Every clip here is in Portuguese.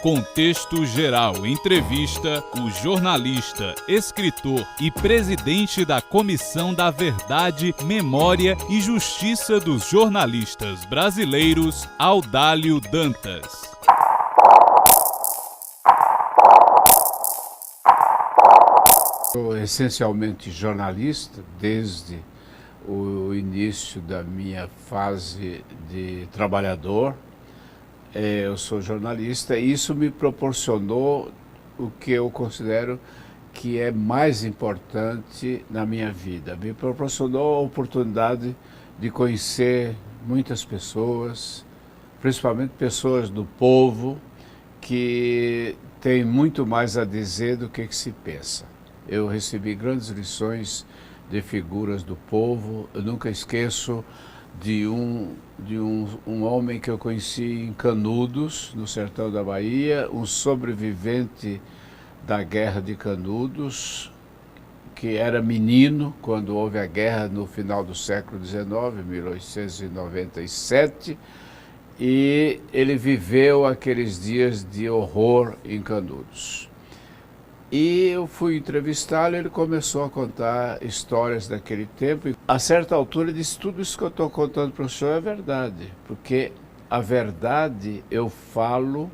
Contexto Geral entrevista o jornalista, escritor e presidente da Comissão da Verdade, Memória e Justiça dos Jornalistas Brasileiros, Audálio Dantas. Sou essencialmente jornalista desde o início da minha fase de trabalhador. Eu sou jornalista e isso me proporcionou o que eu considero que é mais importante na minha vida. Me proporcionou a oportunidade de conhecer muitas pessoas, principalmente pessoas do povo, que têm muito mais a dizer do que se pensa. Eu recebi grandes lições de figuras do povo. Eu nunca esqueço de um homem que eu conheci em Canudos, no sertão da Bahia, um sobrevivente da guerra de Canudos, que era menino quando houve a guerra no final do século XIX, 1897, e ele viveu aqueles dias de horror em Canudos. E eu fui entrevistá-lo e ele começou a contar histórias daquele tempo. E a certa altura ele disse: tudo isso que eu estou contando para o senhor é verdade, porque a verdade eu falo,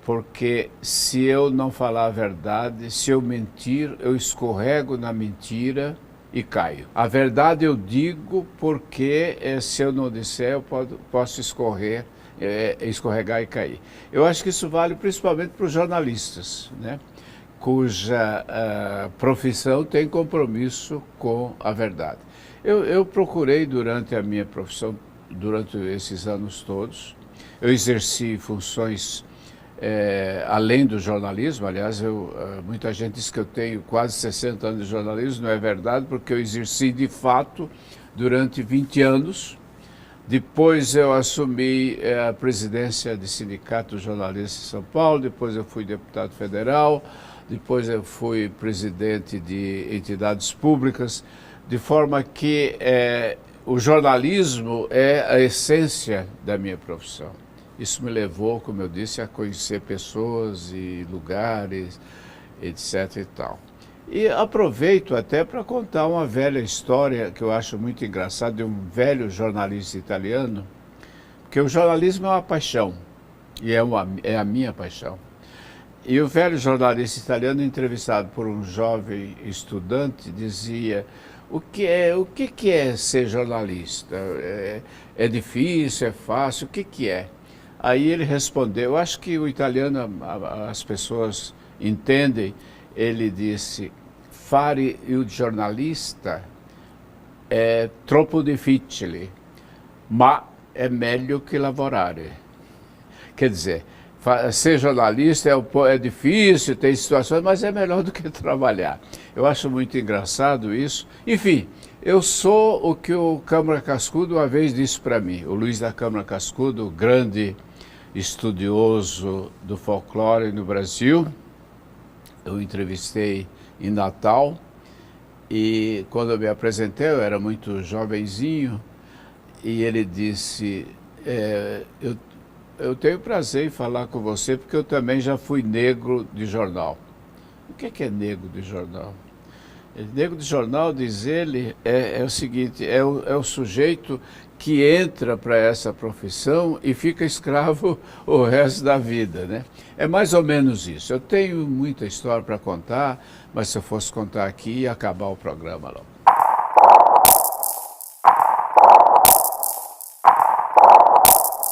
porque se eu não falar a verdade, se eu mentir, eu escorrego na mentira e caio. A verdade eu digo porque se eu não disser eu posso escorregar e cair. Eu acho que isso vale principalmente para os jornalistas, né? Cuja profissão tem compromisso com a verdade. Eu procurei durante a minha profissão, durante esses anos todos, eu exerci funções além do jornalismo. Aliás, muita gente diz que eu tenho quase 60 anos de jornalismo, não é verdade, porque eu exerci de fato durante 20 anos. Depois eu assumi a presidência do Sindicato dos Jornalistas de São Paulo, depois eu fui deputado federal, depois eu fui presidente de entidades públicas, de forma que o jornalismo é a essência da minha profissão. Isso me levou, como eu disse, a conhecer pessoas e lugares, etc. e tal. E aproveito até para contar uma velha história que eu acho muito engraçada, de um velho jornalista italiano, porque o jornalismo é uma paixão, e é a minha paixão. E o velho jornalista italiano, entrevistado por um jovem estudante, dizia: o que é ser jornalista? É difícil, é fácil, o que é? Aí ele respondeu, eu acho que o italiano, as pessoas entendem, ele disse: fare il giornalista è troppo difficile, ma è meglio che lavorare. Quer dizer, ser jornalista é difícil, tem situações, mas é melhor do que trabalhar. Eu acho muito engraçado isso. Enfim, eu sou o que o Câmara Cascudo uma vez disse para mim. O Luiz da Câmara Cascudo, o grande estudioso do folclore no Brasil, eu entrevistei em Natal, e quando eu me apresentei, eu era muito jovenzinho, e ele disse: eu tenho prazer em falar com você, porque eu também já fui negro de jornal. O que é negro de jornal? Negro de jornal, diz ele, é o seguinte: é o sujeito que entra para essa profissão e fica escravo o resto da vida, né? É mais ou menos isso. Eu tenho muita história para contar, mas se eu fosse contar aqui, ia acabar o programa logo.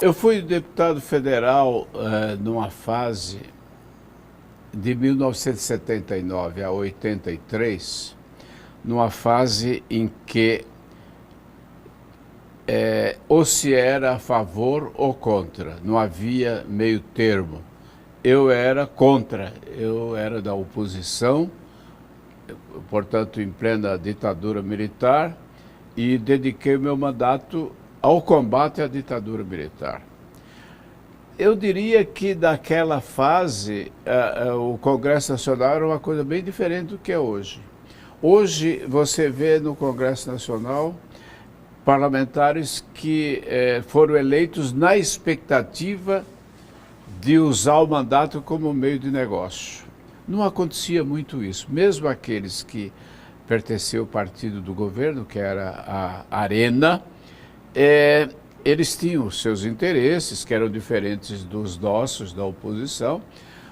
Eu fui deputado federal numa fase de 1979 a 83, numa fase em que ou se era a favor ou contra, não havia meio termo. Eu era contra, eu era da oposição, portanto em plena ditadura militar, e dediquei meu mandato ao combate à ditadura militar. Eu diria que daquela fase o Congresso Nacional era uma coisa bem diferente do que é hoje. Hoje você vê no Congresso Nacional parlamentares que foram eleitos na expectativa de usar o mandato como meio de negócio. Não acontecia muito isso. Mesmo aqueles que pertenciam ao partido do governo, que era a Arena, eles tinham os seus interesses, que eram diferentes dos nossos, da oposição,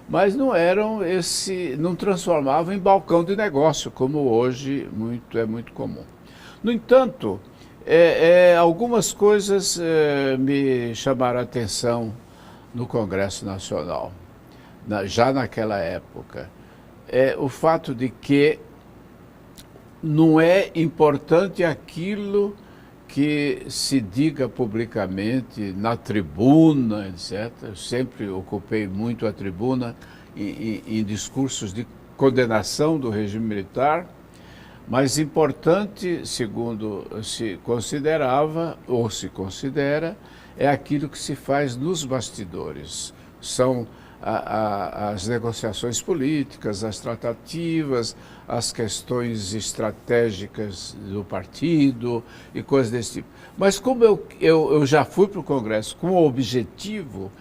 mas não transformavam em balcão de negócio, como hoje é muito comum. No entanto, algumas coisas me chamaram a atenção no Congresso Nacional, já naquela época. O fato de que não é importante aquilo que se diga publicamente na tribuna, etc. Eu sempre ocupei muito a tribuna em discursos de condenação do regime militar, mas importante, segundo se considerava, ou se considera, é aquilo que se faz nos bastidores. São as negociações políticas, as tratativas, as questões estratégicas do partido e coisas desse tipo. Mas como eu já fui para o Congresso com o objetivo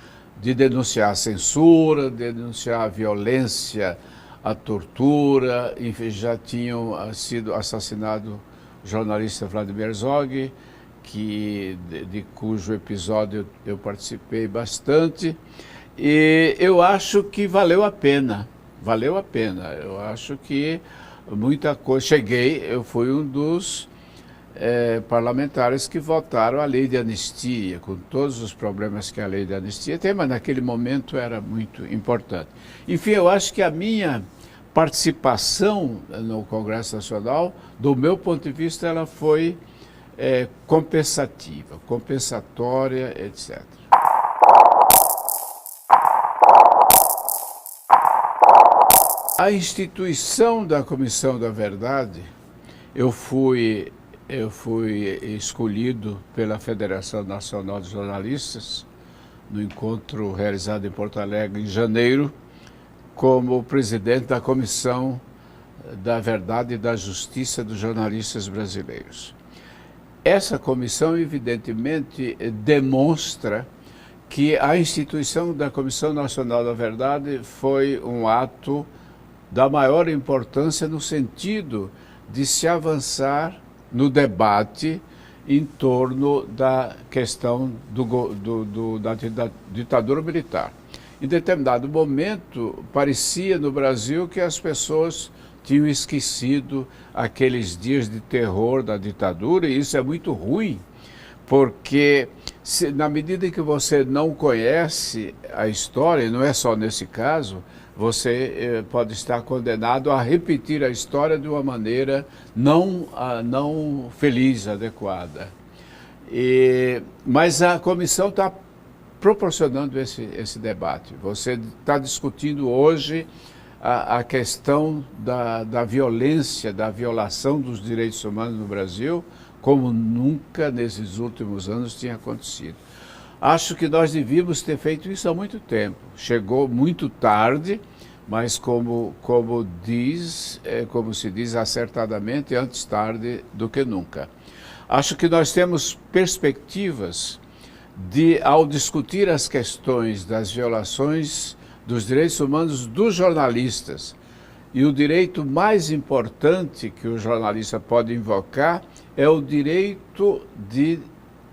de denunciar a censura, denunciar a violência, a tortura, enfim, já tinham sido assassinado o jornalista Vladimir Herzog, de cujo episódio eu participei bastante. E eu acho que valeu a pena. Eu acho que muita coisa. Eu fui um dos parlamentares que votaram a lei de anistia, com todos os problemas que a lei de anistia tem, mas naquele momento era muito importante. Enfim, eu acho que a minha participação no Congresso Nacional, do meu ponto de vista, ela foi compensativa, compensatória, etc. A instituição da Comissão da Verdade, eu fui escolhido pela Federação Nacional de Jornalistas, no encontro realizado em Porto Alegre em janeiro, como presidente da Comissão da Verdade e da Justiça dos Jornalistas Brasileiros. Essa comissão, evidentemente, demonstra que a instituição da Comissão Nacional da Verdade foi um ato da maior importância no sentido de se avançar no debate em torno da questão da ditadura militar. Em determinado momento, parecia no Brasil que as pessoas tinham esquecido aqueles dias de terror da ditadura, e isso é muito ruim, porque na medida em que você não conhece a história, e não é só nesse caso, você pode estar condenado a repetir a história de uma maneira não feliz, adequada. Mas a comissão está proporcionando esse debate. Você está discutindo hoje a questão da violência, da violação dos direitos humanos no Brasil, como nunca nesses últimos anos tinha acontecido. Acho que nós devíamos ter feito isso há muito tempo. Chegou muito tarde, mas como se diz acertadamente, antes tarde do que nunca. Acho que nós temos perspectivas ao discutir as questões das violações dos direitos humanos dos jornalistas. E o direito mais importante que o jornalista pode invocar é o direito de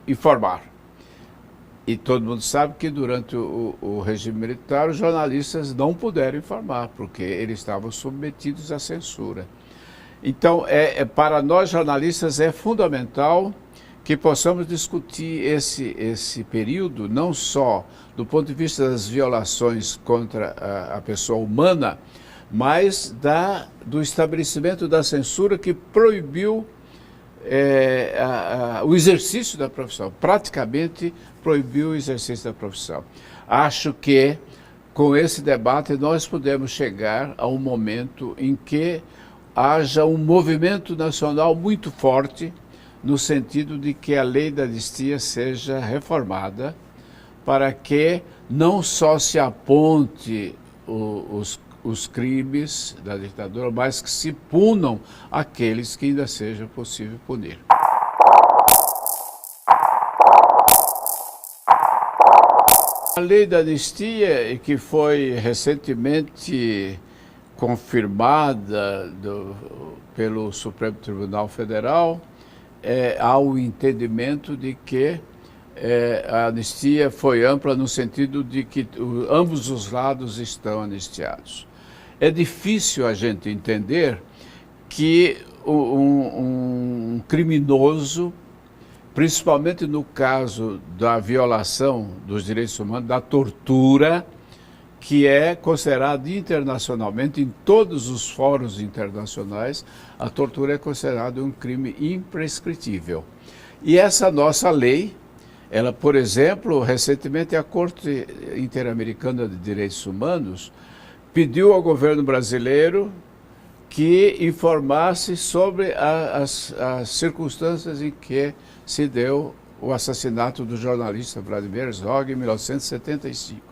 informar. E todo mundo sabe que durante o regime militar os jornalistas não puderam informar, porque eles estavam submetidos à censura. Então, para nós jornalistas é fundamental que possamos discutir esse período, não só do ponto de vista das violações contra a pessoa humana, mas do estabelecimento da censura que proibiu o exercício da profissão, praticamente proibiu o exercício da profissão. Acho que com esse debate nós podemos chegar a um momento em que haja um movimento nacional muito forte no sentido de que a lei da anistia seja reformada para que não só se aponte os crimes da ditadura, mas que se punam aqueles que ainda seja possível punir. lei da anistia, que foi recentemente confirmada pelo Supremo Tribunal Federal, há o entendimento de que a anistia foi ampla no sentido de que ambos os lados estão anistiados. É difícil a gente entender que um criminoso, principalmente no caso da violação dos direitos humanos, da tortura, que é considerado internacionalmente, em todos os fóruns internacionais, a tortura é considerada um crime imprescritível. E essa nossa lei, ela, por exemplo, recentemente a Corte Interamericana de Direitos Humanos pediu ao governo brasileiro que informasse sobre as circunstâncias em que se deu o assassinato do jornalista Vladimir Herzog em 1975.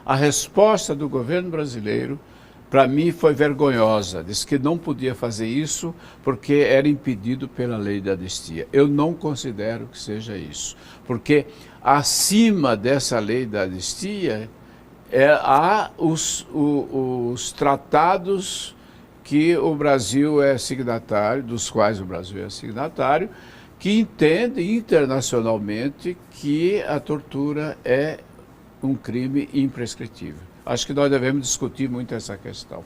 A resposta do governo brasileiro, para mim, foi vergonhosa. Disse que não podia fazer isso porque era impedido pela lei da anistia. Eu não considero que seja isso, porque acima dessa lei da anistia há os tratados que o Brasil é signatário, dos quais o Brasil é signatário, que entendem internacionalmente que a tortura é um crime imprescritível. Acho que nós devemos discutir muito essa questão.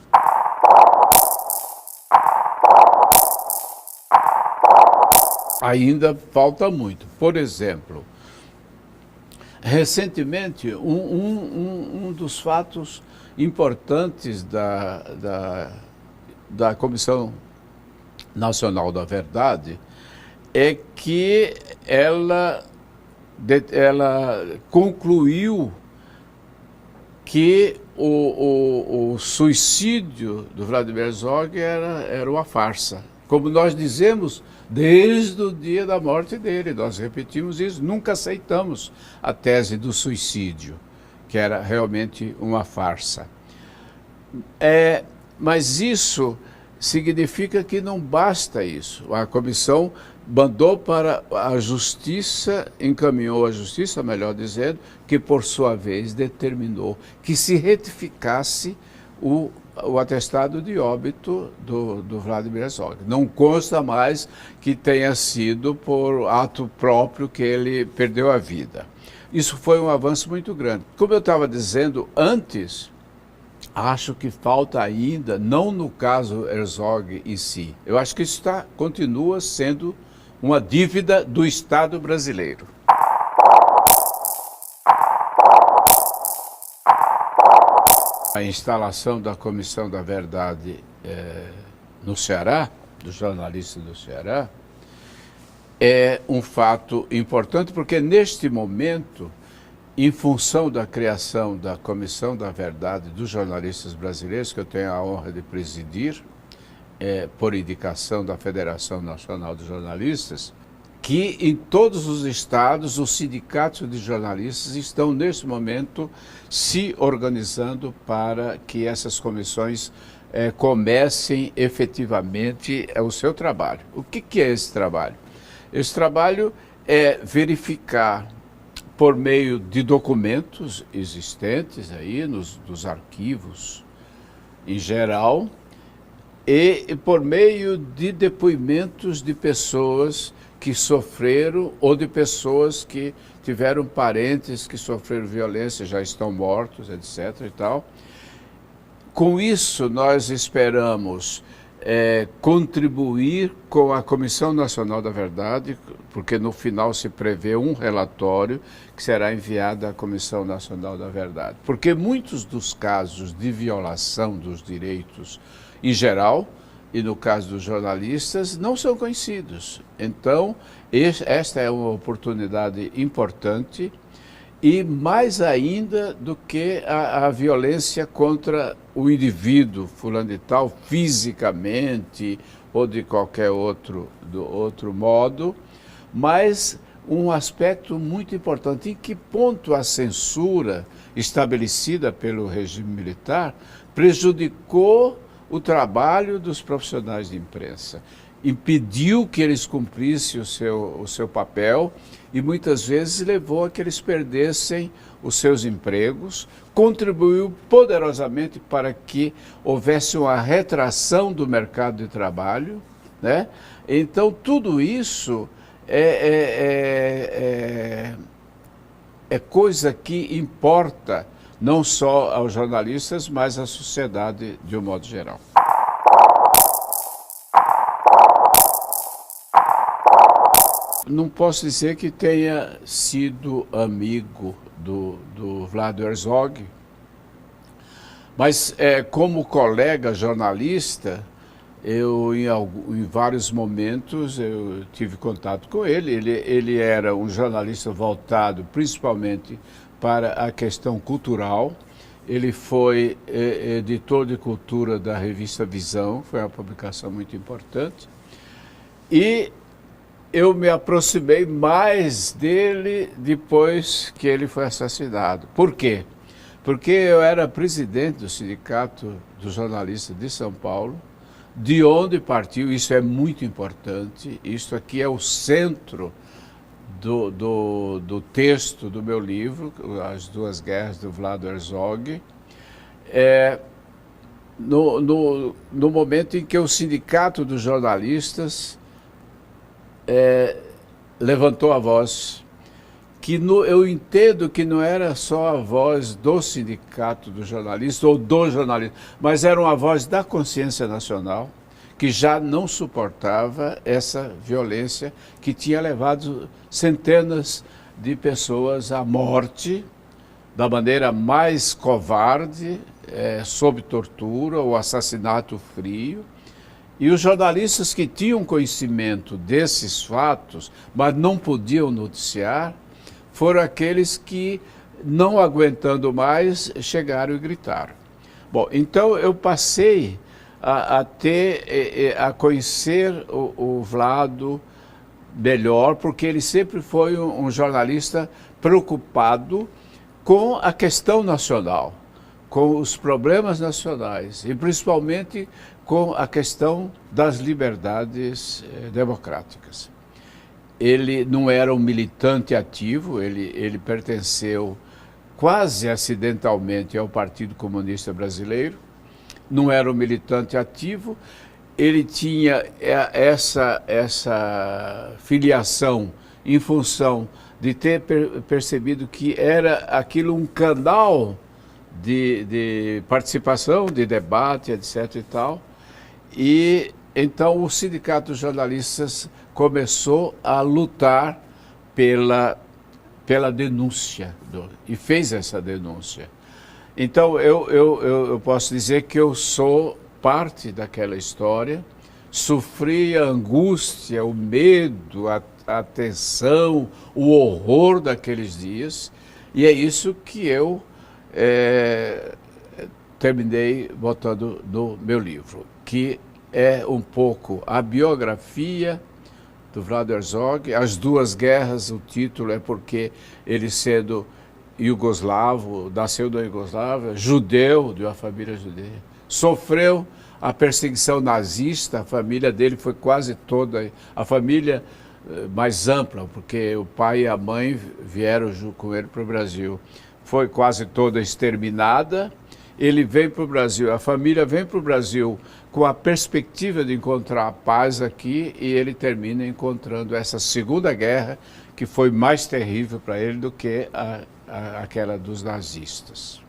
Ainda falta muito. Por exemplo, recentemente, um dos fatos importantes da Comissão Nacional da Verdade é que ela concluiu que o suicídio do Vladimir Herzog era uma farsa. Como nós dizemos desde o dia da morte dele, nós repetimos isso, nunca aceitamos a tese do suicídio, que era realmente uma farsa. Mas isso significa que não basta isso. A comissão mandou para a justiça, encaminhou à justiça, melhor dizendo, que por sua vez determinou que se retificasse o atestado de óbito do Vladimir Herzog. Não consta mais que tenha sido por ato próprio que ele perdeu a vida. Isso foi um avanço muito grande. Como eu estava dizendo antes, acho que falta ainda, não no caso Herzog em si, eu acho que isso continua sendo uma dívida do Estado brasileiro. A instalação da Comissão da Verdade no Ceará, dos jornalistas do Ceará, é um fato importante porque neste momento, em função da criação da Comissão da Verdade dos jornalistas brasileiros, que eu tenho a honra de presidir, por indicação da Federação Nacional de Jornalistas, que em todos os estados os sindicatos de jornalistas estão neste momento se organizando para que essas comissões comecem efetivamente o seu trabalho. O que é esse trabalho? Esse trabalho é verificar por meio de documentos existentes aí nos arquivos em geral e por meio de depoimentos de pessoas que sofreram ou de pessoas que tiveram parentes que sofreram violência, já estão mortos, etc. e tal. Com isso, nós esperamos contribuir com a Comissão Nacional da Verdade, porque no final se prevê um relatório que será enviado à Comissão Nacional da Verdade. Porque muitos dos casos de violação dos direitos em geral, e no caso dos jornalistas, não são conhecidos. Então, esta é uma oportunidade importante e mais ainda do que a violência contra o indivíduo fulano de tal, fisicamente ou de qualquer outro modo, mas um aspecto muito importante, em que ponto a censura estabelecida pelo regime militar prejudicou o trabalho dos profissionais de imprensa. impediu que eles cumprissem o seu papel e muitas vezes levou a que eles perdessem os seus empregos, contribuiu poderosamente para que houvesse uma retração do mercado de trabalho, né? Então, tudo isso é coisa que importa não só aos jornalistas, mas à sociedade de um modo geral. Não posso dizer que tenha sido amigo do Vlado Herzog, mas como colega jornalista, eu em vários momentos eu tive contato com ele. Ele era um jornalista voltado principalmente para a questão cultural. Ele foi editor de cultura da revista Visão, foi uma publicação muito importante. E eu me aproximei mais dele depois que ele foi assassinado. Por quê? Porque eu era presidente do Sindicato dos Jornalistas de São Paulo, de onde partiu, isso é muito importante, isso aqui é o centro do texto do meu livro, As Duas Guerras, do Vlado Herzog, no momento em que o Sindicato dos Jornalistas levantou a voz, eu entendo que não era só a voz do Sindicato dos Jornalistas ou do jornalista, mas era uma voz da consciência nacional, que já não suportava essa violência que tinha levado centenas de pessoas à morte da maneira mais covarde, sob tortura ou assassinato frio. E os jornalistas que tinham conhecimento desses fatos, mas não podiam noticiar, foram aqueles que, não aguentando mais, chegaram e gritaram. Bom, então eu passei a conhecer o Vlado melhor, porque ele sempre foi um jornalista preocupado com a questão nacional, com os problemas nacionais e principalmente com a questão das liberdades democráticas. Ele não era um militante ativo, ele pertenceu quase acidentalmente ao Partido Comunista Brasileiro, não era um militante ativo, ele tinha essa filiação em função de ter percebido que era aquilo um canal de participação, de debate, etc. e tal. E então o Sindicato dos Jornalistas começou a lutar pela denúncia, e fez essa denúncia. Então eu posso dizer que eu sou parte daquela história, sofri a angústia, o medo, a tensão, o horror daqueles dias, e é isso que eu terminei botando no meu livro, que é um pouco a biografia do Vlado Herzog. As Duas Guerras, o título é porque ele, sendo iugoslavo, nasceu da Iugoslávia, judeu, de uma família judia, sofreu a perseguição nazista. A família dele foi quase toda, a família mais ampla, porque o pai e a mãe vieram com ele para o Brasil, foi quase toda exterminada. Ele vem para o Brasil, a família vem para o Brasil com a perspectiva de encontrar a paz aqui, e ele termina encontrando essa Segunda Guerra, que foi mais terrível para ele do que aquela dos nazistas.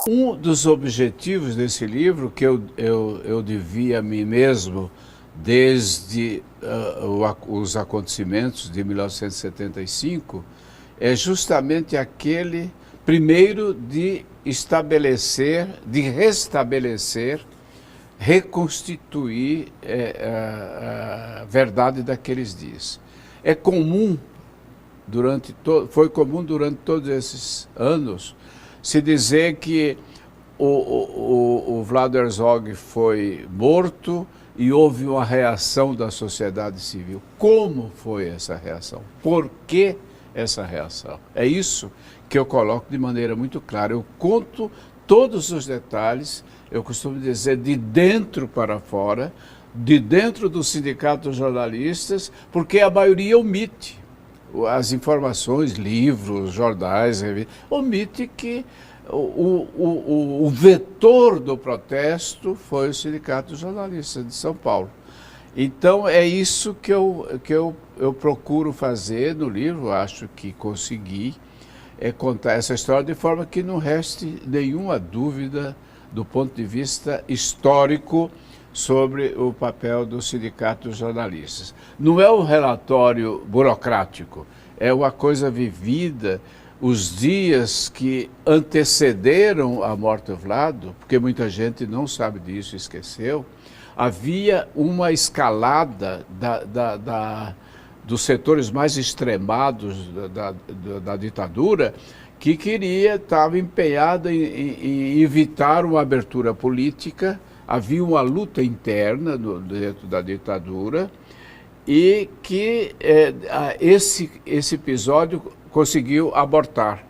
Um dos objetivos desse livro, que eu devia a mim mesmo desde os acontecimentos de 1975, é justamente aquele, primeiro, de restabelecer, reconstituir a verdade daqueles dias. É comum, foi comum durante todos esses anos, se dizer que o Vlado Herzog foi morto e houve uma reação da sociedade civil. Como foi essa reação? Por que essa reação? É isso que eu coloco de maneira muito clara. Eu conto todos os detalhes, eu costumo dizer de dentro para fora, de dentro do sindicato dos jornalistas, porque a maioria omite as informações, livros, jornais, omite que o vetor do protesto foi o Sindicato dos Jornalistas de São Paulo. Então é isso que eu procuro fazer no livro, acho que consegui, contar essa história de forma que não reste nenhuma dúvida do ponto de vista histórico sobre o papel do Sindicato dos Jornalistas. Não é um relatório burocrático, é uma coisa vivida, os dias que antecederam a morte do Vlado, porque muita gente não sabe disso, esqueceu, havia uma escalada dos setores mais extremados da ditadura que estava empenhada em evitar uma abertura política. Havia uma luta interna dentro da ditadura e que esse episódio conseguiu abortar.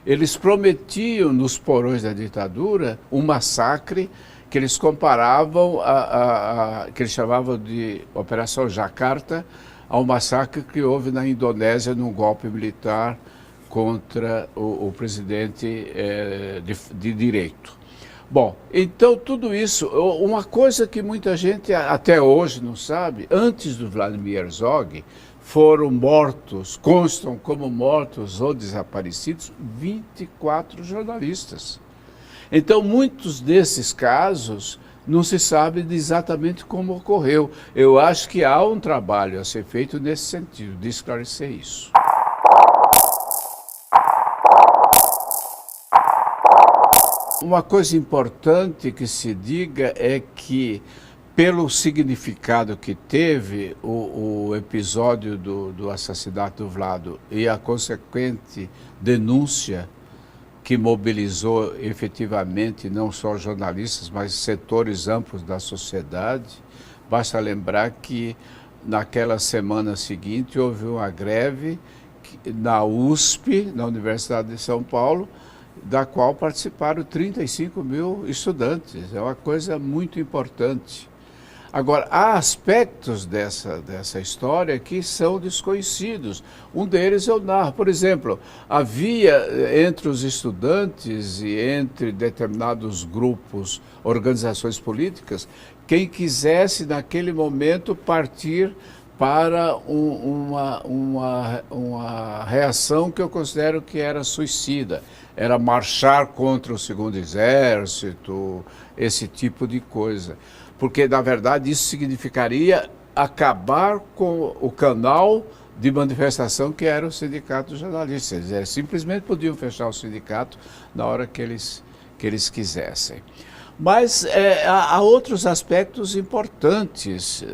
Eles prometiam nos porões da ditadura um massacre que eles comparavam, que eles chamavam de Operação Jacarta, ao massacre que houve na Indonésia num golpe militar contra o presidente de direito. Bom, então tudo isso, uma coisa que muita gente até hoje não sabe, antes do Vladimir Herzog, foram mortos, constam como mortos ou desaparecidos, 24 jornalistas. Então, muitos desses casos não se sabe exatamente como ocorreu. Eu acho que há um trabalho a ser feito nesse sentido, de esclarecer isso. Uma coisa importante que se diga é que, pelo significado que teve o episódio do assassinato do Vlado e a consequente denúncia que mobilizou efetivamente não só jornalistas, mas setores amplos da sociedade, basta lembrar que naquela semana seguinte houve uma greve na USP, na Universidade de São Paulo, da qual participaram 35 mil estudantes. É uma coisa muito importante. Agora, há aspectos dessa história que são desconhecidos. Um deles eu narro. Por exemplo, havia entre os estudantes e entre determinados grupos, organizações políticas, quem quisesse naquele momento partir para uma reação que eu considero que era suicida. Era marchar contra o Segundo Exército, esse tipo de coisa. Porque, na verdade, isso significaria acabar com o canal de manifestação que era o Sindicato dos Jornalistas. Eles simplesmente podiam fechar o sindicato na hora que eles quisessem. Mas há outros aspectos importantes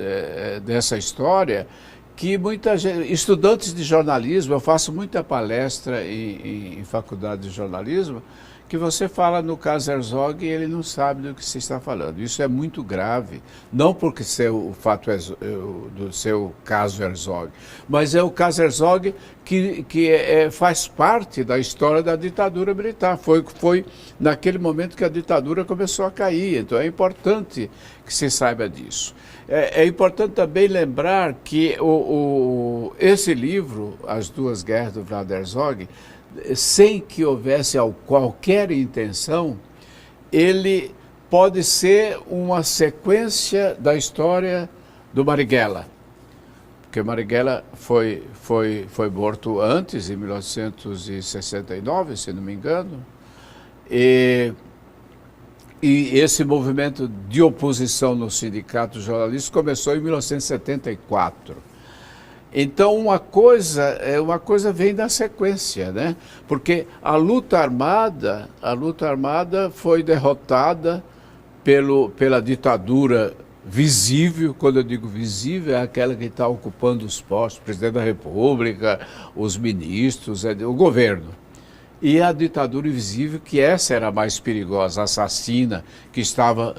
dessa história que muita gente, estudantes de jornalismo, eu faço muita palestra em faculdade de jornalismo, que você fala no caso Herzog e ele não sabe do que você está falando. Isso é muito grave, não porque o fato do seu caso Herzog, mas é o caso Herzog que faz parte da história da ditadura militar. Foi naquele momento que a ditadura começou a cair, então é importante que se saiba disso. É importante também lembrar que esse livro, As Duas Guerras do Vlado Herzog, sem que houvesse qualquer intenção, ele pode ser uma sequência da história do Marighella. Porque Marighella foi morto antes, em 1969, se não me engano, e esse movimento de oposição no Sindicato dos Jornalistas começou em 1974. Então, uma coisa vem da sequência, né? Porque a luta armada foi derrotada pela ditadura visível. Quando eu digo visível, é aquela que está ocupando os postos, o presidente da República, os ministros, o governo. e a ditadura invisível, que essa era a mais perigosa, assassina, que estava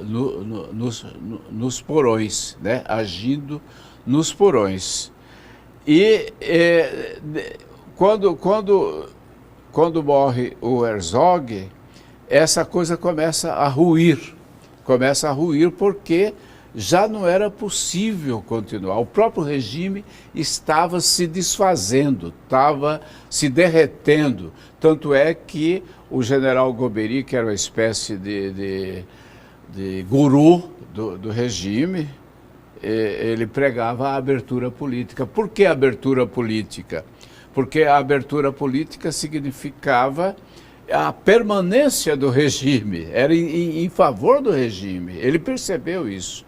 nos porões, né? Agindo nos porões. E quando morre o Herzog, essa coisa começa a ruir porque já não era possível continuar. O próprio regime estava se desfazendo, estava se derretendo. Tanto é que o general Goberi, que era uma espécie de guru do regime, ele pregava a abertura política. Por que a abertura política? Porque a abertura política significava a permanência do regime, era em favor do regime. Ele percebeu isso.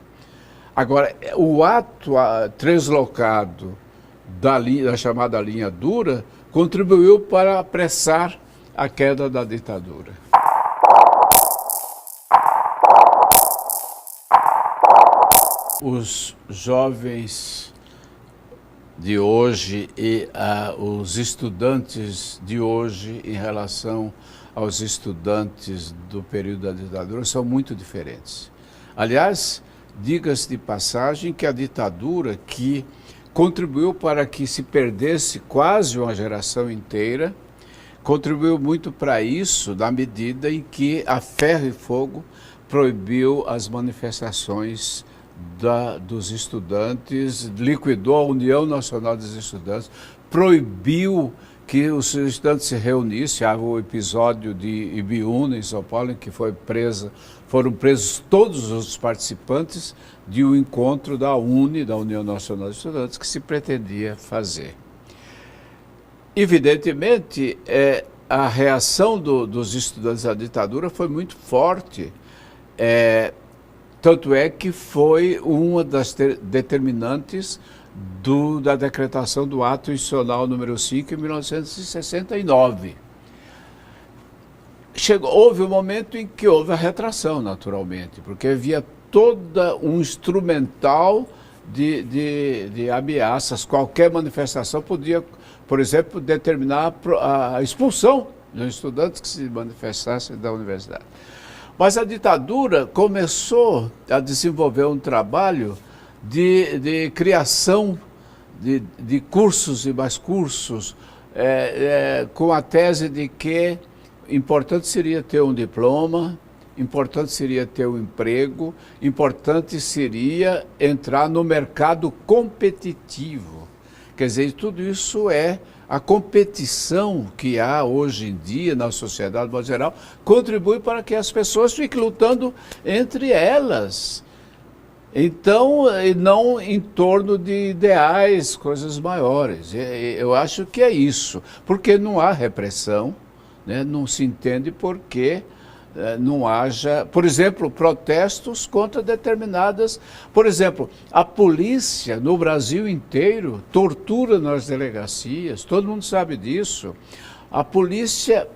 Agora, o ato translocado da chamada linha dura contribuiu para apressar a queda da ditadura. Os jovens de hoje e os estudantes de hoje em relação aos estudantes do período da ditadura são muito diferentes. Aliás, diga-se de passagem que a ditadura, que contribuiu para que se perdesse quase uma geração inteira, contribuiu muito para isso na medida em que a ferro e fogo proibiu as manifestações dos estudantes, liquidou a União Nacional dos Estudantes, proibiu que os estudantes se reunissem. Há o episódio de Ibiúna, em São Paulo, em que foram presos todos os participantes de um encontro da UNE, da União Nacional dos Estudantes, que se pretendia fazer. Evidentemente, a reação dos estudantes à ditadura foi muito forte. Tanto é que foi uma das determinantes da decretação do ato institucional número 5 em 1969. Houve um momento em que houve a retração, naturalmente, porque havia todo um instrumental de ameaças. Qualquer manifestação podia, por exemplo, determinar a expulsão dos estudantes que se manifestassem da universidade. Mas a ditadura começou a desenvolver um trabalho de criação de cursos e mais cursos, com a tese de que importante seria ter um diploma, importante seria ter um emprego, importante seria entrar no mercado competitivo. Quer dizer, tudo isso a competição que há hoje em dia na sociedade, de modo geral, contribui para que as pessoas fiquem lutando entre elas. Então, não em torno de ideais, coisas maiores. Eu acho que é isso, porque não há repressão, né? Não se entende por que não haja, por exemplo, protestos contra determinadas... Por exemplo, a polícia no Brasil inteiro tortura nas delegacias, todo mundo sabe disso. A polícia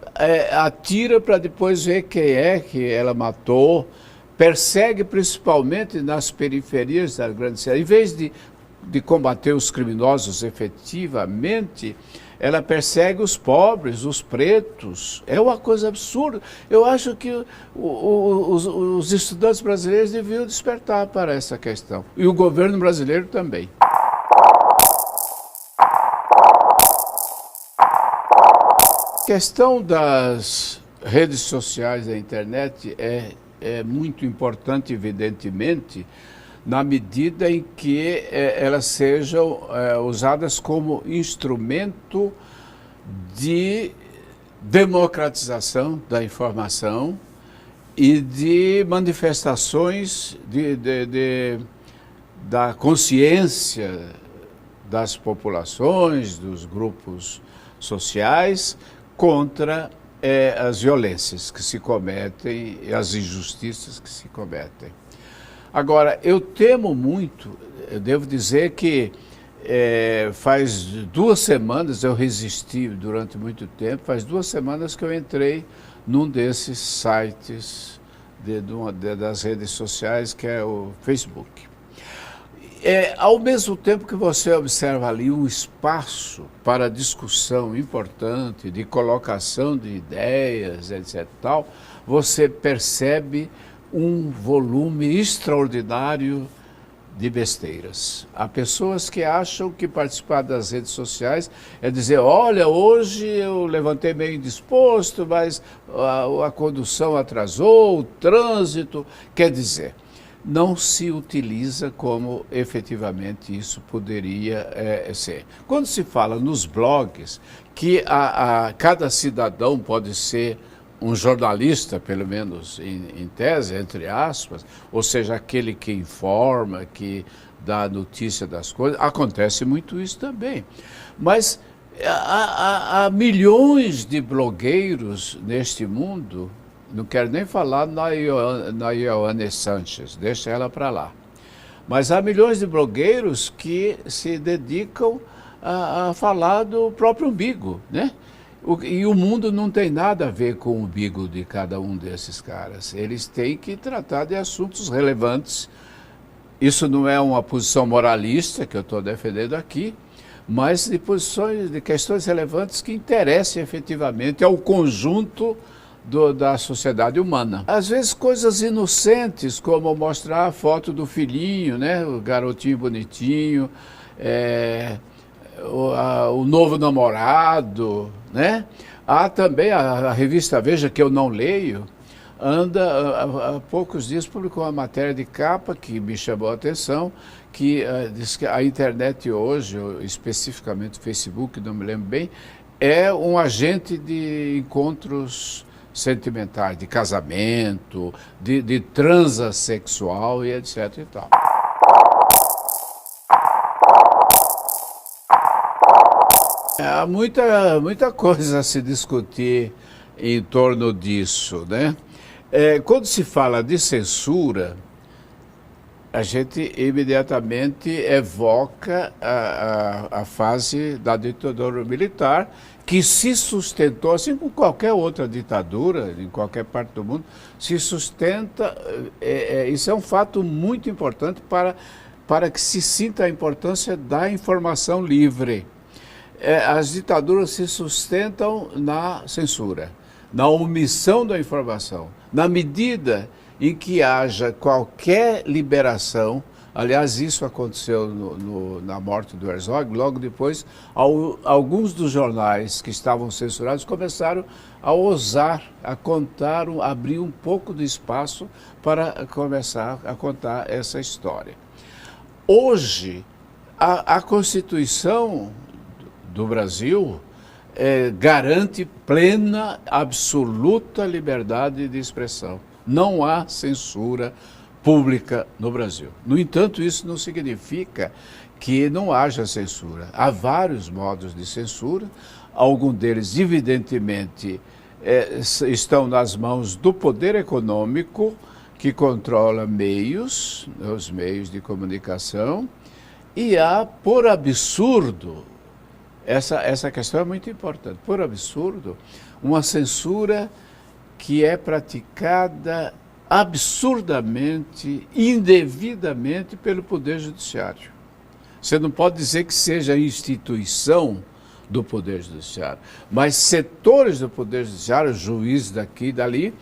atira para depois ver quem é que ela matou, persegue principalmente nas periferias das grandes cidades. Em vez de combater os criminosos efetivamente, ela persegue os pobres, os pretos. É uma coisa absurda. Eu acho que os estudantes brasileiros deviam despertar para essa questão. E o governo brasileiro também. A questão das redes sociais, da internet, é muito importante, evidentemente, na medida em que elas sejam usadas como instrumento de democratização da informação e de manifestações da consciência das populações, dos grupos sociais, contra as violências que se cometem e as injustiças que se cometem. Agora, eu temo muito, eu devo dizer que faz 2 semanas, eu resisti durante muito tempo, faz 2 semanas que eu entrei num desses sites das redes sociais, que é o Facebook. Ao mesmo tempo que você observa ali um espaço para discussão importante, de colocação de ideias, etc. Tal, você percebe um volume extraordinário de besteiras. Há pessoas que acham que participar das redes sociais é dizer, olha, hoje eu levantei meio indisposto, mas a condução atrasou, o trânsito. Quer dizer, não se utiliza como efetivamente isso poderia ser. Quando se fala nos blogs que cada cidadão pode ser um jornalista, pelo menos em tese, entre aspas, ou seja, aquele que informa, que dá notícia das coisas, acontece muito isso também. Mas há milhões de blogueiros neste mundo, não quero nem falar na Ioane Sanches, deixa ela para lá. Mas há milhões de blogueiros que se dedicam a falar do próprio umbigo, né? E o mundo não tem nada a ver com o umbigo de cada um desses caras. Eles têm que tratar de assuntos relevantes. Isso não é uma posição moralista que eu estou defendendo aqui, mas de questões relevantes que interessem efetivamente ao conjunto da sociedade humana. Às vezes coisas inocentes, como mostrar a foto do filhinho, né? O garotinho bonitinho, o novo namorado, né? Há também a revista Veja, que eu não leio, há poucos dias publicou uma matéria de capa que me chamou a atenção, que diz que a internet hoje, especificamente o Facebook, não me lembro bem, é um agente de encontros sentimentais, de casamento, de transa sexual e etc. e tal. Há muita coisa a se discutir em torno disso, né? Quando se fala de censura, a gente imediatamente evoca a fase da ditadura militar, que se sustentou, assim como qualquer outra ditadura, em qualquer parte do mundo, se sustenta. Isso é um fato muito importante para que se sinta a importância da informação livre. As ditaduras se sustentam na censura, na omissão da informação. Na medida em que haja qualquer liberação, aliás, isso aconteceu na morte do Herzog, logo depois, alguns dos jornais que estavam censurados começaram a ousar, a contar, abrir um pouco de espaço para começar a contar essa história. Hoje, a Constituição do Brasil garante plena, absoluta liberdade de expressão. Não há censura pública no Brasil. No entanto, isso não significa que não haja censura. Há vários modos de censura, alguns deles, evidentemente, estão nas mãos do poder econômico, que controla os meios de comunicação, e há, por absurdo, essa questão é muito importante, por absurdo, uma censura que é praticada absurdamente, indevidamente pelo Poder Judiciário. Você não pode dizer que seja a instituição do Poder Judiciário, mas setores do Poder Judiciário, juízes daqui e dali,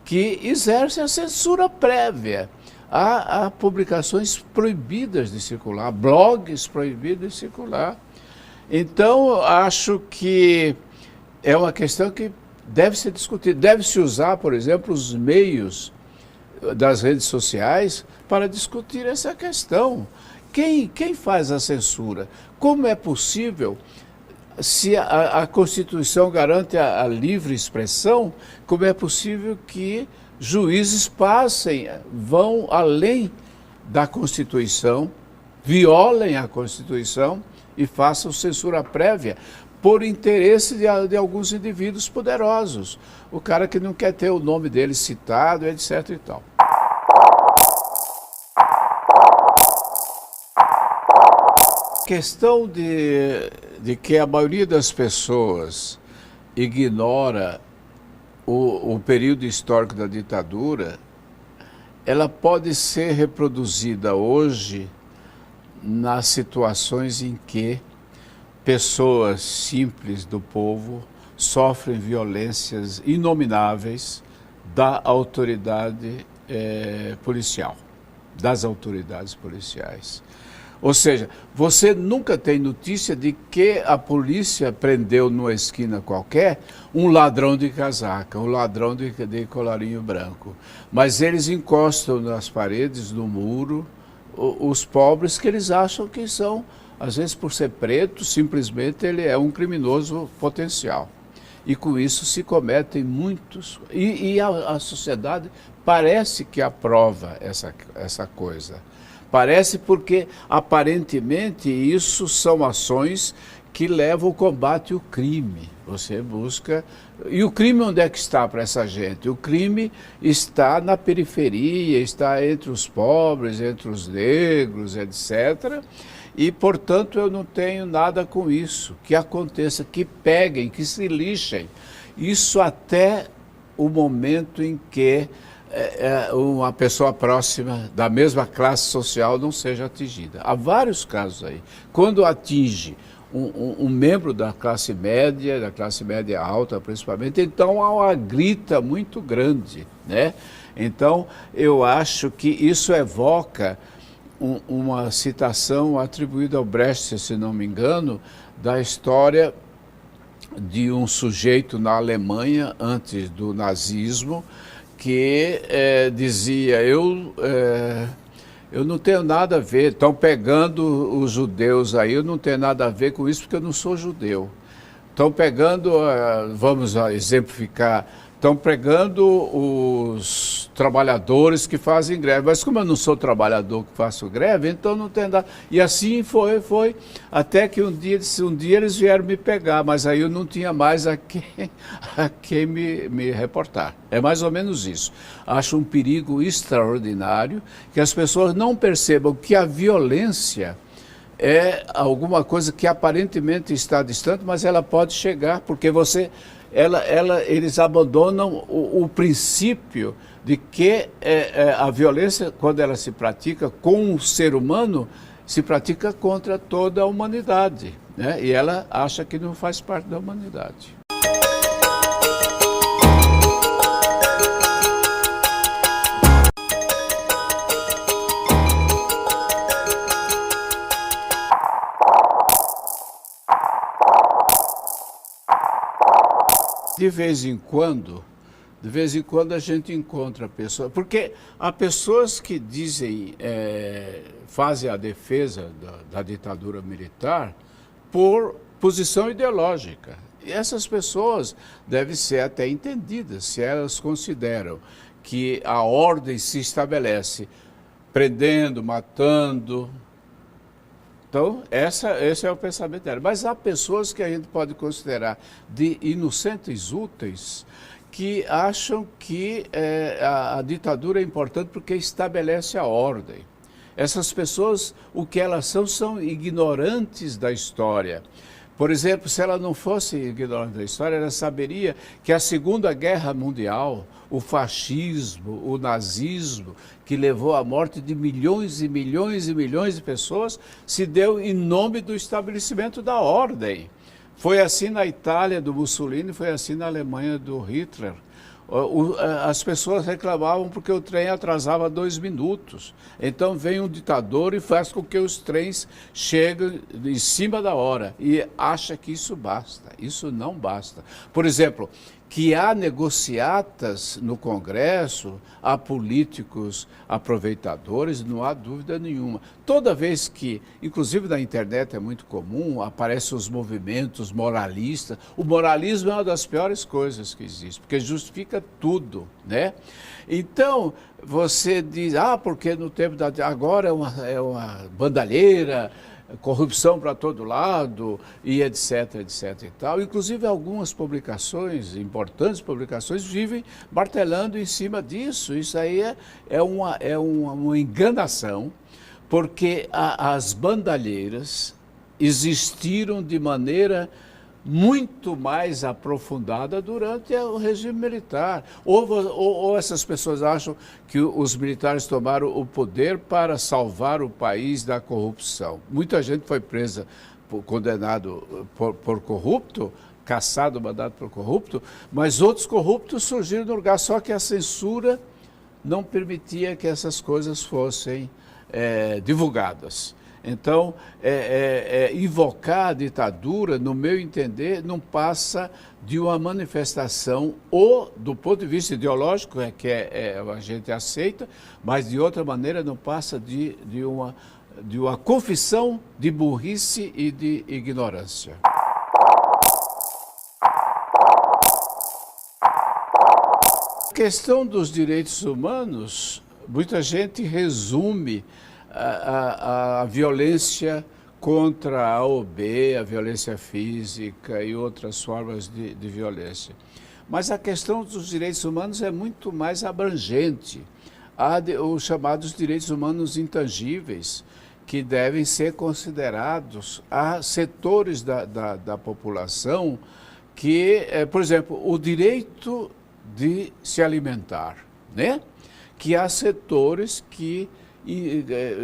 que exercem a censura prévia. Há publicações proibidas de circular, blogs proibidos de circular. Então, acho que é uma questão que deve ser discutida. Deve-se usar, por exemplo, os meios das redes sociais para discutir essa questão. Quem faz a censura? Como é possível, se a Constituição garante a livre expressão, como é possível que juízes vão além da Constituição, violem a Constituição e façam censura prévia por interesse de alguns indivíduos poderosos. O cara que não quer ter o nome dele citado, etc. e tal. A questão de que a maioria das pessoas ignora o período histórico da ditadura, ela pode ser reproduzida hoje nas situações em que pessoas simples do povo sofrem violências inomináveis da autoridade policial, das autoridades policiais. Ou seja, você nunca tem notícia de que a polícia prendeu numa esquina qualquer um ladrão de casaca, um ladrão de colarinho branco. Mas eles encostam nas paredes, no muro, os pobres que eles acham que são, às vezes por ser preto, simplesmente ele é um criminoso potencial. E com isso se cometem muitos... E a sociedade parece que aprova essa coisa. Parece porque, aparentemente, isso são ações que levam ao combate ao crime. Você busca... E o crime onde é que está para essa gente? O crime está na periferia, está entre os pobres, entre os negros, etc., e, portanto, eu não tenho nada com isso. Que aconteça, que peguem, que se lixem. Isso até o momento em que uma pessoa próxima da mesma classe social não seja atingida. Há vários casos aí. Quando atinge um membro da classe média alta principalmente, então há uma grita muito grande, né? Então, eu acho que isso evoca uma citação atribuída ao Brecht, se não me engano, da história de um sujeito na Alemanha, antes do nazismo, que dizia, eu não tenho nada a ver, estão pegando os judeus aí, eu não tenho nada a ver com isso porque eu não sou judeu. Estão pegando, vamos exemplificar, estão pegando os trabalhadores que fazem greve. Mas como eu não sou trabalhador que faço greve, então não tem nada. E assim foi, até que um dia eles vieram me pegar, mas aí eu não tinha mais a quem me reportar. É mais ou menos isso. Acho um perigo extraordinário que as pessoas não percebam que a violência é alguma coisa que aparentemente está distante, mas ela pode chegar, porque eles abandonam o princípio de que a violência, quando ela se pratica com o ser humano, se pratica contra toda a humanidade, né? E ela acha que não faz parte da humanidade. De vez em quando a gente encontra pessoas, porque há pessoas que dizem, fazem a defesa da ditadura militar por posição ideológica. E essas pessoas devem ser até entendidas, se elas consideram que a ordem se estabelece prendendo, matando. Então, esse é o pensamento dela. Mas há pessoas que a gente pode considerar de inocentes úteis que acham que a ditadura é importante porque estabelece a ordem. Essas pessoas, o que elas são ignorantes da história. Por exemplo, se ela não fosse ignorante da história, ela saberia que a Segunda Guerra Mundial, o fascismo, o nazismo, que levou à morte de milhões e milhões e milhões de pessoas, se deu em nome do estabelecimento da ordem. Foi assim na Itália do Mussolini, foi assim na Alemanha do Hitler. As pessoas reclamavam porque o trem atrasava 2 minutos. Então vem um ditador e faz com que os trens cheguem em cima da hora e acha que isso basta. Isso não basta. Por exemplo, que há negociatas no Congresso, há políticos aproveitadores, não há dúvida nenhuma. Toda vez que, inclusive na internet é muito comum, aparecem os movimentos moralistas. O moralismo é uma das piores coisas que existe, porque justifica tudo, né? Então, você diz, porque no tempo agora é uma bandalheira, corrupção para todo lado, e etc, etc e tal. Inclusive, algumas publicações, importantes publicações, vivem martelando em cima disso. Isso aí é uma enganação, porque as bandalheiras existiram de maneira muito mais aprofundada durante o regime militar. Ou essas pessoas acham que os militares tomaram o poder para salvar o país da corrupção. Muita gente foi presa, condenado por corrupto, cassado, mandado por corrupto, mas outros corruptos surgiram no lugar, só que a censura não permitia que essas coisas fossem divulgadas. Então, invocar a ditadura, no meu entender, não passa de uma manifestação, ou do ponto de vista ideológico, a gente aceita, mas de outra maneira não passa de uma confissão de burrice e de ignorância. A questão dos direitos humanos, muita gente resume a violência contra a OB, a violência física e outras formas de violência. Mas a questão dos direitos humanos é muito mais abrangente. Há os chamados direitos humanos intangíveis, que devem ser considerados. Há setores da população que, por exemplo, o direito de se alimentar, né? Que há setores que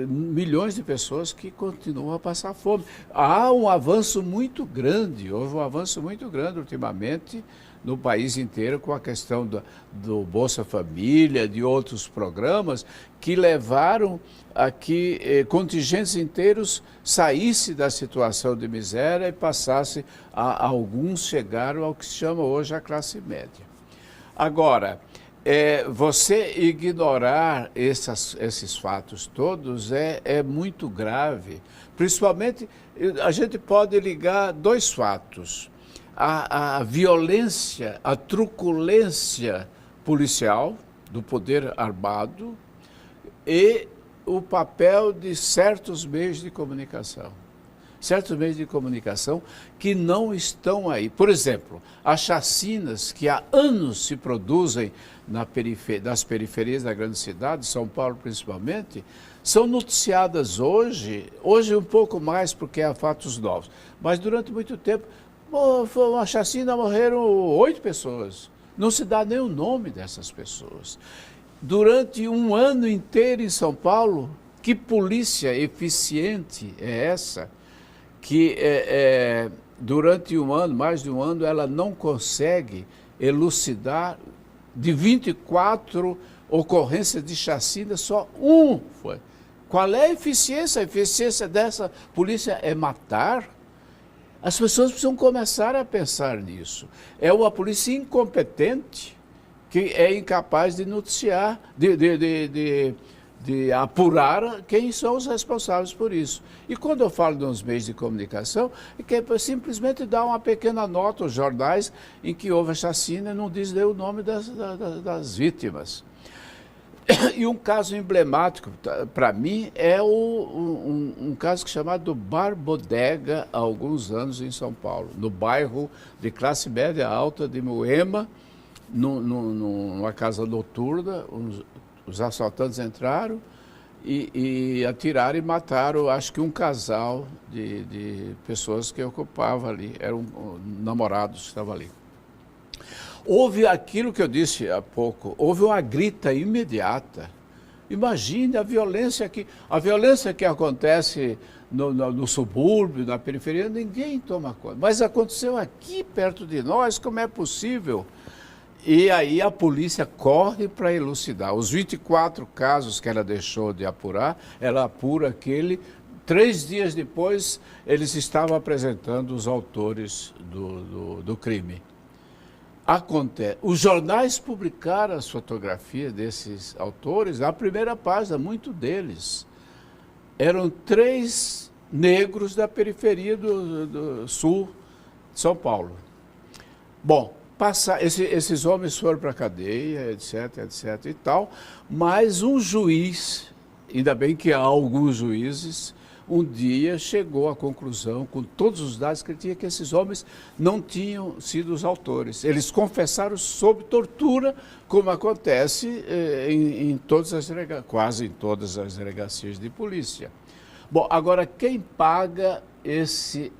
milhões de pessoas que continuam a passar fome. Há um avanço muito grande, houve um avanço muito grande ultimamente no país inteiro com a questão do Bolsa Família, de outros programas que levaram a que contingentes inteiros saíssem da situação de miséria e passassem alguns chegaram ao que se chama hoje a classe média. Agora, você ignorar esses fatos todos é muito grave. Principalmente, a gente pode ligar dois fatos. A violência, a truculência policial do poder armado e o papel de certos meios de comunicação. Certos meios de comunicação que não estão aí. Por exemplo, as chacinas que há anos se produzem das periferias da grande cidade, São Paulo principalmente, são noticiadas hoje um pouco mais porque há fatos novos, mas durante muito tempo, foi uma chacina, morreram 8 pessoas, não se dá nem o nome dessas pessoas. Durante um ano inteiro em São Paulo, que polícia eficiente é essa? Que durante um ano, mais de um ano, ela não consegue elucidar de 24 ocorrências de chacina, só um foi. Qual é a eficiência? A eficiência dessa polícia é matar? As pessoas precisam começar a pensar nisso. É uma polícia incompetente que é incapaz de noticiar, de apurar quem são os responsáveis por isso. E quando eu falo dos meios de comunicação, é que é simplesmente dar uma pequena nota aos jornais em que houve a chacina e não diz nem o nome das vítimas. E um caso emblemático, para mim, é um caso chamado Bar Bodega, há alguns anos em São Paulo, no bairro de classe média alta de Moema, numa casa noturna. Os assaltantes entraram e atiraram e mataram, acho que um casal de pessoas que ocupavam ali, eram namorados que estavam ali. Houve aquilo que eu disse há pouco, houve uma grita imediata. Imagine a violência que acontece no subúrbio, na periferia, ninguém toma conta. Mas aconteceu aqui perto de nós, como é possível? E aí a polícia corre para elucidar. Os 24 casos que ela deixou de apurar, ela apura aquele. 3 dias depois, eles estavam apresentando os autores do crime. Acontece. Os jornais publicaram as fotografias desses autores na primeira página, muito deles. Eram 3 negros da periferia do sul de São Paulo. Bom, esses homens foram para a cadeia, etc, etc e tal, mas um juiz, ainda bem que há alguns juízes, um dia chegou à conclusão, com todos os dados que ele tinha, que esses homens não tinham sido os autores. Eles confessaram sob tortura, como acontece quase em todas as delegacias de polícia. Bom, agora quem paga esse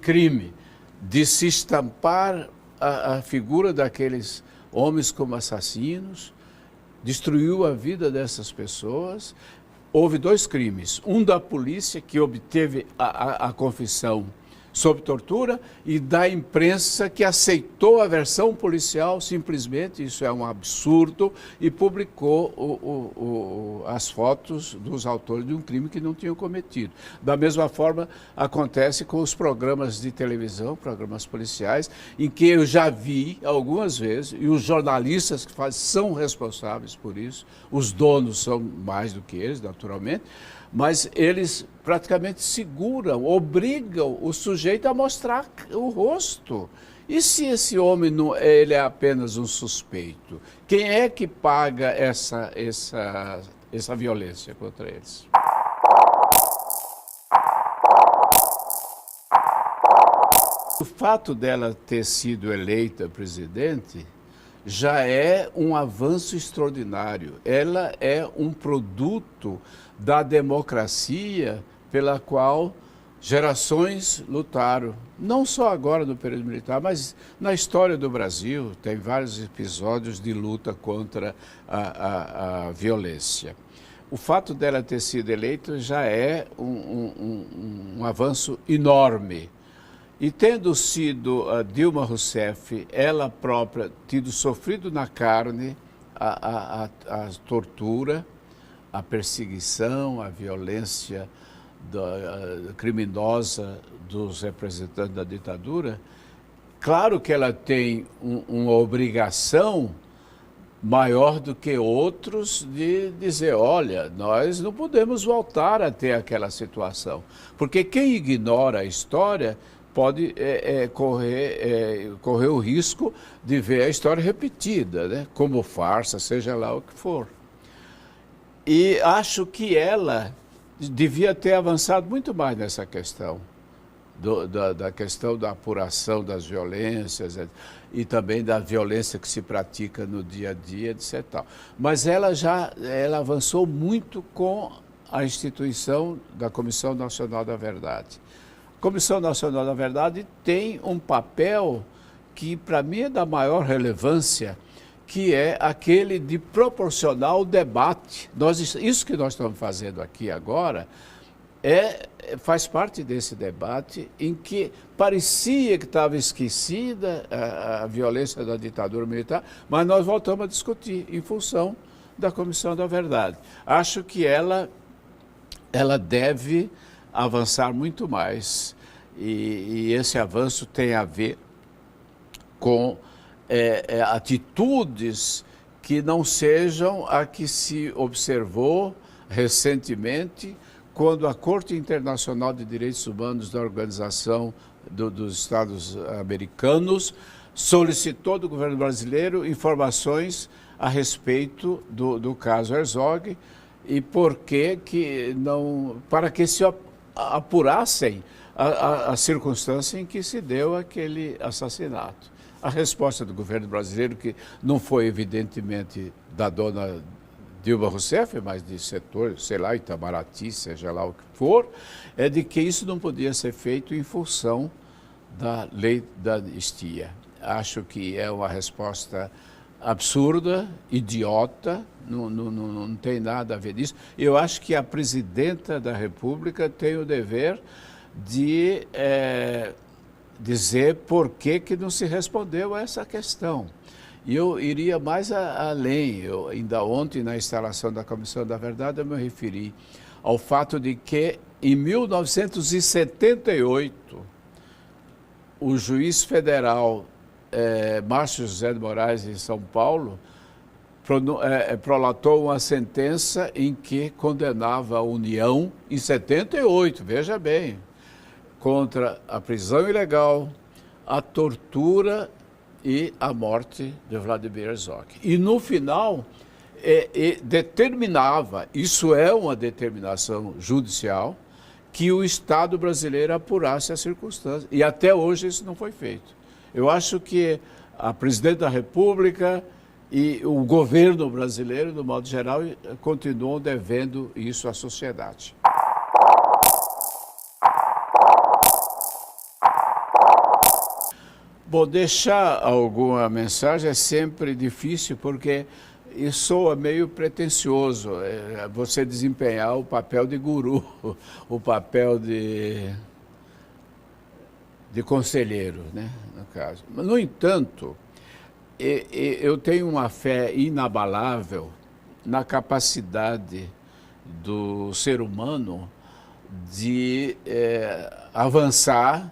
crime? de se estampar a figura daqueles homens como assassinos, destruiu a vida dessas pessoas. Houve 2 crimes, um da polícia, que obteve a confissão sob tortura, e da imprensa, que aceitou a versão policial simplesmente, isso é um absurdo, e publicou as fotos dos autores de um crime que não tinham cometido. Da mesma forma, acontece com os programas de televisão, programas policiais, em que eu já vi algumas vezes, e os jornalistas que fazem são responsáveis por isso, os donos são mais do que eles, naturalmente, mas eles praticamente seguram, obrigam o sujeito a mostrar o rosto. E se esse homem ele é apenas um suspeito? Quem é que paga essa violência contra eles? O fato dela ter sido eleita presidente já é um avanço extraordinário. Ela é um produto da democracia pela qual gerações lutaram, não só agora no período militar, mas na história do Brasil. Tem vários episódios de luta contra a violência. O fato dela ter sido eleita já é um avanço enorme. E tendo sido a Dilma Rousseff, ela própria, tido sofrido na carne a tortura, a perseguição, a violência criminosa dos representantes da ditadura, claro que ela tem uma obrigação maior do que outros de dizer, olha, nós não podemos voltar a ter aquela situação. Porque quem ignora a história pode correr o risco de ver a história repetida, né? Como farsa, seja lá o que for. E acho que ela devia ter avançado muito mais nessa questão, da questão da apuração das violências e também da violência que se pratica no dia a dia, etc. Mas ela avançou muito com a instituição da Comissão Nacional da Verdade. A Comissão Nacional da Verdade tem um papel que, para mim, é da maior relevância, que é aquele de proporcionar o debate. Isso que nós estamos fazendo aqui agora faz parte desse debate em que parecia que estava esquecida a violência da ditadura militar, mas nós voltamos a discutir em função da Comissão da Verdade. Acho que ela deve avançar muito mais, e esse avanço tem a ver com atitudes que não sejam a que se observou recentemente quando a Corte Internacional de Direitos Humanos da Organização dos Estados Americanos solicitou do governo brasileiro informações a respeito do caso Herzog e para que se apurassem a circunstância em que se deu aquele assassinato. A resposta do governo brasileiro, que não foi evidentemente da dona Dilma Rousseff, mas de setor, sei lá, Itamaraty, seja lá o que for, é de que isso não podia ser feito em função da lei da anistia. Acho que é uma resposta absurda, idiota, não tem nada a ver disso. Eu acho que a presidenta da República tem o dever de dizer por que não se respondeu a essa questão. E eu iria mais além. Eu, ainda ontem, na instalação da Comissão da Verdade, eu me referi ao fato de que, em 1978, o juiz federal Márcio José de Moraes, em São Paulo, prolatou uma sentença em que condenava a União, em 78, veja bem, contra a prisão ilegal, a tortura e a morte de Vladimir Herzog. E no final determinava, isso é uma determinação judicial, que o Estado brasileiro apurasse as circunstâncias. E até hoje isso não foi feito. Eu acho que a presidente da República e o governo brasileiro, no modo geral, continuam devendo isso à sociedade. Bom, deixar alguma mensagem é sempre difícil porque isso soa meio pretensioso. Você desempenhar o papel de guru, o papel de conselheiro, né, no caso. No entanto, eu tenho uma fé inabalável na capacidade do ser humano de avançar,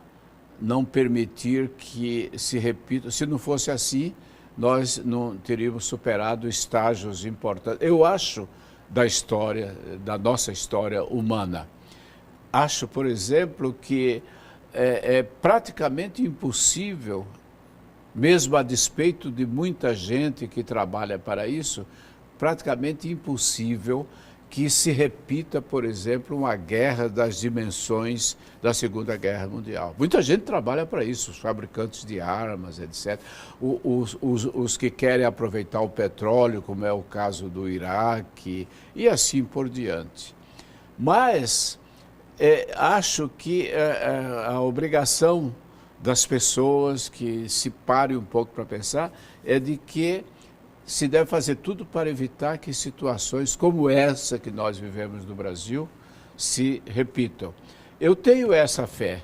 não permitir que se repita. Se não fosse assim, nós não teríamos superado estágios importantes. Eu acho da história, da nossa história humana. Acho, por exemplo, que é praticamente impossível, mesmo a despeito de muita gente que trabalha para isso, praticamente impossível que se repita, por exemplo, uma guerra das dimensões da Segunda Guerra Mundial. Muita gente trabalha para isso, os fabricantes de armas, etc. Os que querem aproveitar o petróleo, como é o caso do Iraque, e assim por diante. Mas acho que a obrigação das pessoas que se parem um pouco para pensar é de que se deve fazer tudo para evitar que situações como essa que nós vivemos no Brasil se repitam. Eu tenho essa fé,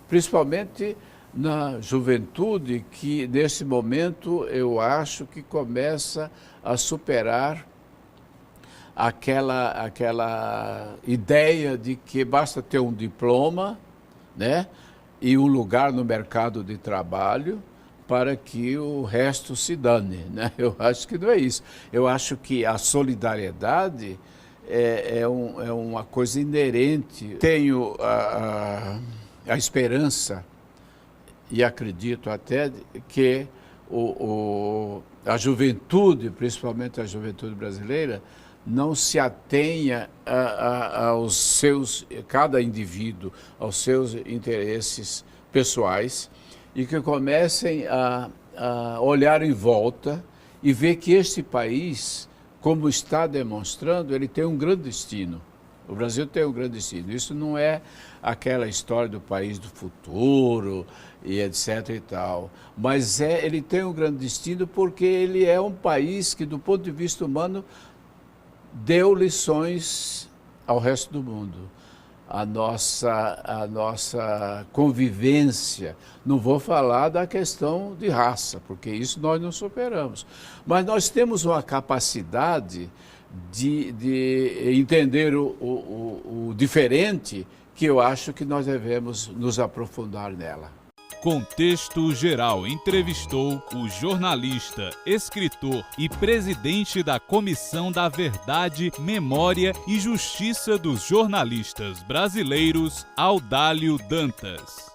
principalmente na juventude que, nesse momento, eu acho que começa a superar aquela ideia de que basta ter um diploma, né, e um lugar no mercado de trabalho para que o resto se dane, né? Eu acho que não é isso. Eu acho que a solidariedade é uma coisa inerente. Tenho a esperança e acredito até que a juventude, principalmente a juventude brasileira, não se atenha aos seus, cada indivíduo, aos seus interesses pessoais, e que comecem a olhar em volta e ver que este país, como está demonstrando, ele tem um grande destino. O Brasil tem um grande destino. Isso não é aquela história do país do futuro e etc. e tal. Mas ele tem um grande destino porque ele é um país que, do ponto de vista humano, deu lições ao resto do mundo. A nossa convivência, não vou falar da questão de raça, porque isso nós não superamos, mas nós temos uma capacidade de entender o diferente, que eu acho que nós devemos nos aprofundar nela. Contexto Geral entrevistou o jornalista, escritor e presidente da Comissão da Verdade, Memória e Justiça dos Jornalistas Brasileiros, Audálio Dantas.